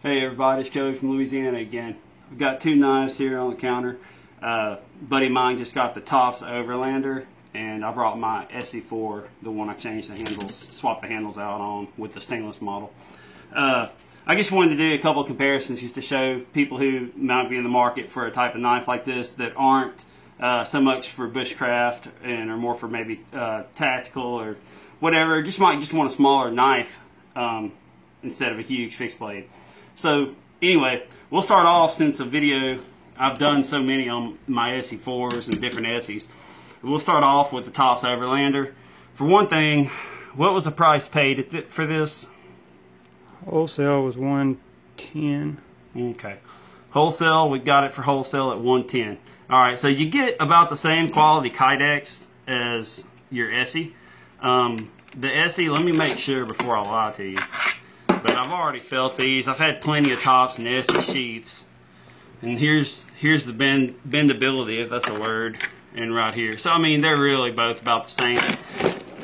Hey everybody, it's Joey from Louisiana again. We've got two knives here on the counter. Buddy of mine just got the Tops Overlander, and I brought my SE4, the one I changed the handles, swapped the handles out on with the stainless model. I just wanted to do a couple of comparisons just to show people who might be in the market for a type of knife like this that aren't so much for bushcraft and are more for maybe tactical or whatever. Might just want a smaller knife instead of a huge fixed blade. So anyway, we'll start off, since a video I've done so many on my SE4s and different SEs. We'll start off with the Tops Overlander. For one thing, what was the price paid for this? Wholesale was $110. Okay. Wholesale, we got it for wholesale at $110. Alright, so you get about the same quality Kydex as your SE. The SE, let me make sure before I lie to you. But I've already felt these. I've had plenty of Tops and SE sheaths. And here's the bendability, if that's a word, and right here. So I mean, they're really both about the same.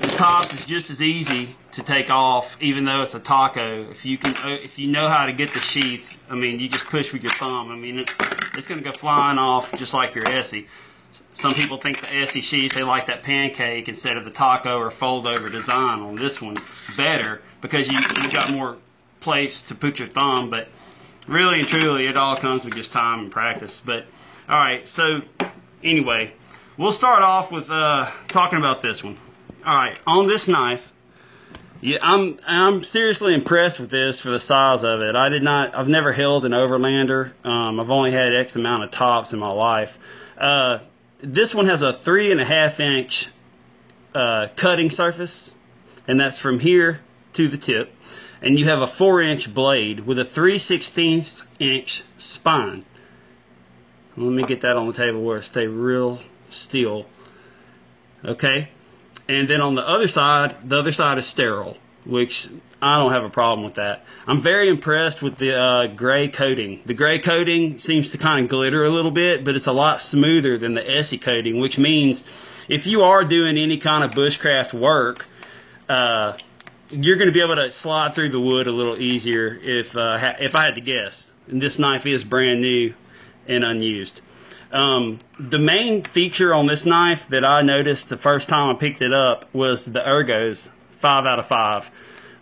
The Tops is just as easy to take off, even though it's a taco. If you know how to get the sheath, I mean, you just push with your thumb. I mean, it's going to go flying off just like your SE. Some people think the SE sheaths, they like that pancake instead of the taco or fold over design on this one better, because you got more place to put your thumb. But really and truly, it all comes with just time and practice. But all right, so anyway, we'll start off with talking about this one. All right, on this knife, yeah, I'm seriously impressed with this for the size of it. I've never held an Overlander. I've only had X amount of Tops in my life. This one has a 3.5 inch cutting surface, and that's from here to the tip. And you have a 4-inch blade with a 3/16 inch spine. Let me get that on the table where it stays real still. Okay. And then on the other side is sterile, which I don't have a problem with that. I'm very impressed with the gray coating. The gray coating seems to kind of glitter a little bit, but it's a lot smoother than the SE coating, which means if you are doing any kind of bushcraft work, you're going to be able to slide through the wood a little easier if I had to guess. And this knife is brand new and unused. The main feature on this knife that I noticed the first time I picked it up was the ergos. 5 out of 5.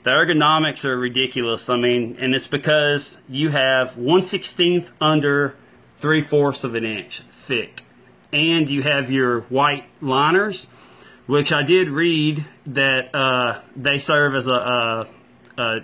The ergonomics are ridiculous. I mean, and it's because you have 1/16 under 3/4 of an inch thick, and you have your white liners, which I did read that they serve as to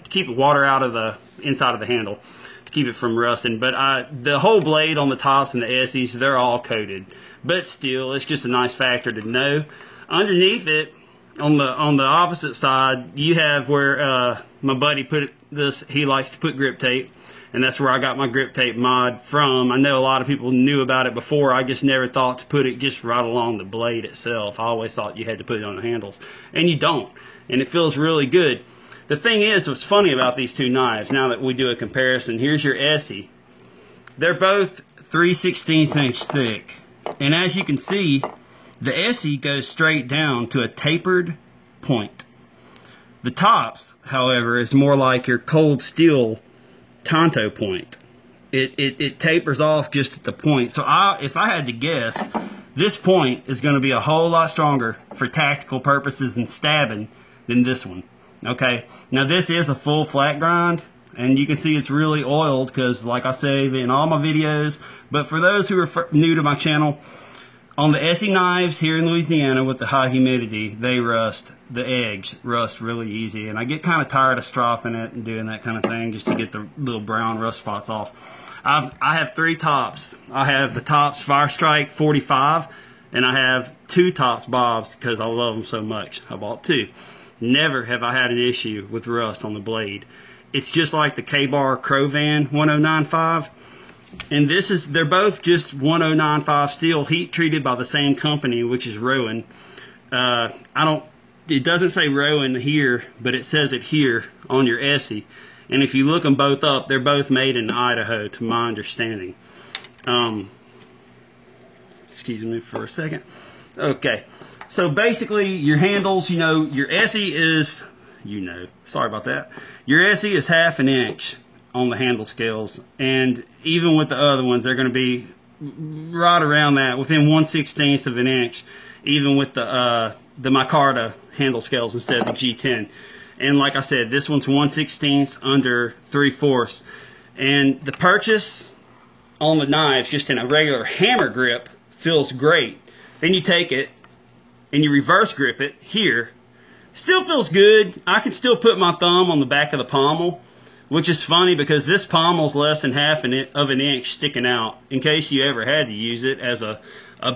keep water out of the inside of the handle, to keep it from rusting. But the whole blade on the Tops and the SEs, they're all coated. But still, it's just a nice factor to know. Underneath it, on the opposite side, you have where my buddy put this. He likes to put grip tape, and that's where I got my grip tape mod from. I know a lot of people knew about it before. I just never thought to put it just right along the blade itself. I always thought you had to put it on the handles, and you don't. And it feels really good. The thing is, what's funny about these two knives, now that we do a comparison, here's your SE. They're both 3/16 inch thick, and as you can see, the SE goes straight down to a tapered point. The Tops, however, is more like your cold steel Tonto point. It tapers off just at the point. So if I had to guess, this point is going to be a whole lot stronger for tactical purposes and stabbing than this one. Okay, now this is a full flat grind, and you can see it's really oiled because, like I say in all my videos, but for those who are new to my channel, on the SE knives here in Louisiana with the high humidity, they rust. The edge rust really easy, and I get kind of tired of stropping it and doing that kind of thing just to get the little brown rust spots off. I have 3 Tops. I have the Tops Fire Strike 45, and I have 2 Tops Bobs because I love them so much. I bought 2. Never have I had an issue with rust on the blade. It's just like the Ka-Bar Crowvan 1095. And they're both just 1095 steel, heat treated by the same company, which is Rowan. It doesn't say Rowan here, but it says it here on your SE. And if you look them both up, they're both made in Idaho, to my understanding. Excuse me for a second. Okay, so basically your handles, your SE is, sorry about that. Your SE is 1/2 inch on the handle scales, and even with the other ones, they're going to be right around that, within 1/16 of an inch, even with the micarta handle scales instead of the G10. And like I said, this one's 1/16 under 3/4. And the purchase on the knives, just in a regular hammer grip, feels great. Then you take it and you reverse grip it here. Still feels good. I can still put my thumb on the back of the pommel, which is funny because this pommel's less than half of an inch sticking out, in case you ever had to use it as a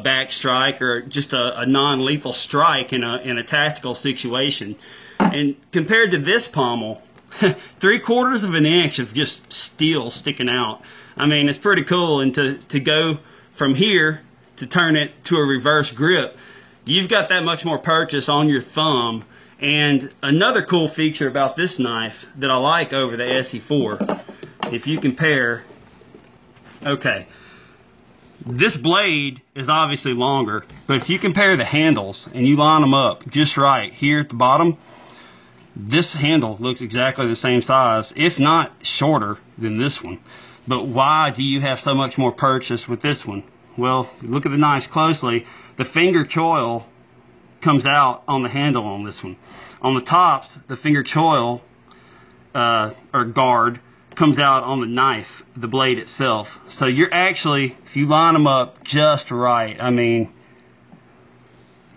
back strike or just a non-lethal strike in a tactical situation. And compared to this pommel, 3/4 of an inch of just steel sticking out. I mean, it's pretty cool. And to go from here to turn it to a reverse grip, you've got that much more purchase on your thumb. And another cool feature about this knife that I like over the SE4, if you compare, okay, this blade is obviously longer, but if you compare the handles and you line them up just right here at the bottom, this handle looks exactly the same size, if not shorter than this one. But why do you have so much more purchase with this one? Well, if you look at the knives closely, the finger choil comes out on the handle on this one. On the tops, the finger choil or guard comes out on the knife, the blade itself. So you're actually, if you line them up just right, I mean,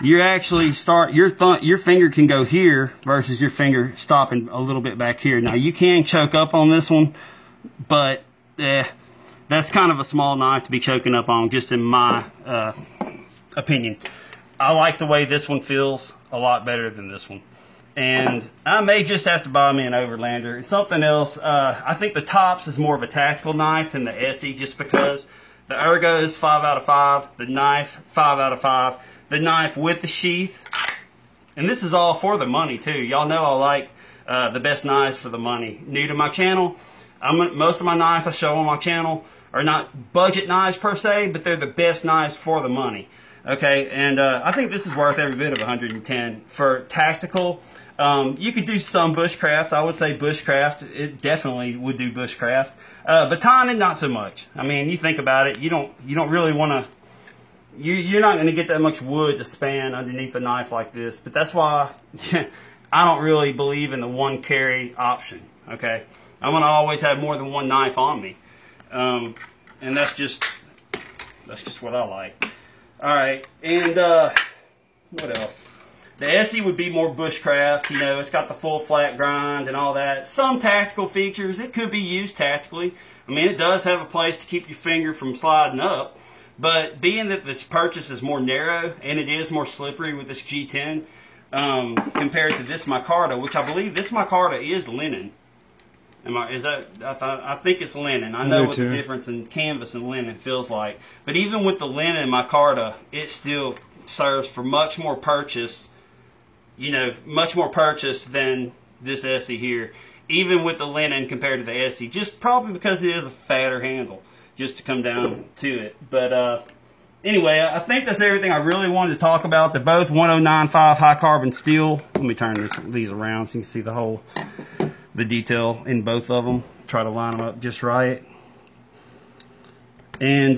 you're actually your finger can go here versus your finger stopping a little bit back here. Now you can choke up on this one, but that's kind of a small knife to be choking up on, just in my opinion. I like the way this one feels a lot better than this one. And I may just have to buy me an Overlander. And something else, I think the Tops is more of a tactical knife than the Essie, just because the Ergo is 5 out of 5, the knife 5 out of 5, the knife with the sheath. And this is all for the money too. Y'all know I like the best knives for the money. New to my channel, most of my knives I show on my channel are not budget knives per se, but they're the best knives for the money. Okay, and I think this is worth every bit of 110 for tactical. You could do some bushcraft. I would say bushcraft. It definitely would do bushcraft. Batoning, not so much. I mean, you think about it. You don't really want to. You're not going to get that much wood to span underneath a knife like this. But that's why I don't really believe in the one carry option. Okay, I want to always have more than one knife on me, and that's just what I like. All right, and what else? The Essie would be more bushcraft, you know, it's got the full flat grind and all that. Some tactical features, it could be used tactically. I mean, it does have a place to keep your finger from sliding up, but being that this purchase is more narrow and it is more slippery with this G10 compared to this micarta, which I believe this micarta is linen. I think it's linen. I know what the difference in canvas and linen feels like. But even with the linen micarta, it still serves for much more purchase. You know, much more purchase than this Essie here. Even with the linen compared to the Essie. Just probably because it is a fatter handle. Just to come down to it. But anyway, I think that's everything I really wanted to talk about. They're both 1095 high carbon steel. Let me turn these around so you can see the detail in both of them. Try to line them up just right. And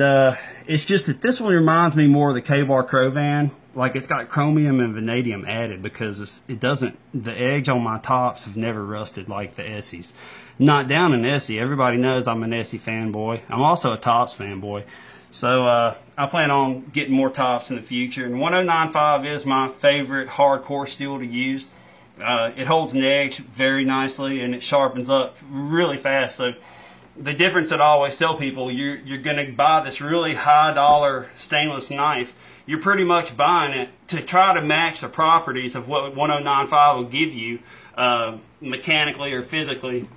it's just that this one reminds me more of the Ka-Bar Krovan. Like, it's got chromium and vanadium added because the edge on my tops have never rusted like the Essies. Not down an Essie. Everybody knows I'm an Essie fanboy. I'm also a Tops fanboy. So I plan on getting more Tops in the future. And 1095 is my favorite hardcore steel to use. It holds an edge very nicely and it sharpens up really fast. So the difference that I always tell people, you're going to buy this really high dollar stainless knife. You're pretty much buying it to try to match the properties of what 1095 will give you mechanically or physically,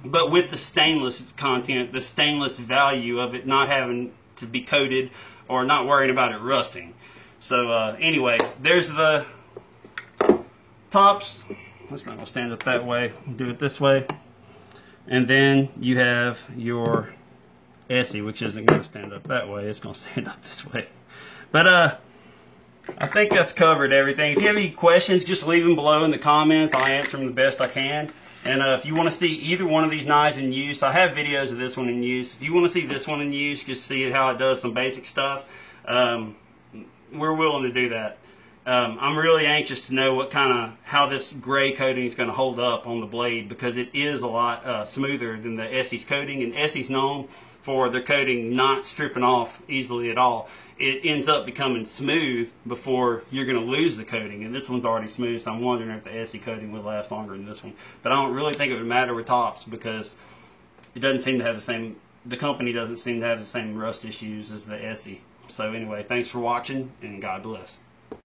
but with the stainless content, the stainless value of it not having to be coated or not worrying about it rusting. So anyway, there's the Tops. That's not going to stand up that way. We'll do it this way. And then you have your Essie, which isn't going to stand up that way. It's going to stand up this way. But I think that's covered everything. If you have any questions, just leave them below in the comments. I'll answer them the best I can. And if you want to see either one of these knives in use, I have videos of this one in use. If you want to see this one in use, just see how it does some basic stuff, we're willing to do that. I'm really anxious to know how this gray coating is going to hold up on the blade, because it is a lot smoother than the Essie's coating, and Essie's known for their coating not stripping off easily at all. It ends up becoming smooth before you're going to lose the coating, and this one's already smooth, so I'm wondering if the Essie coating would last longer than this one. But I don't really think it would matter with tops, because it doesn't seem to have the company doesn't seem to have the same rust issues as the Essie. So anyway, thanks for watching, and God bless.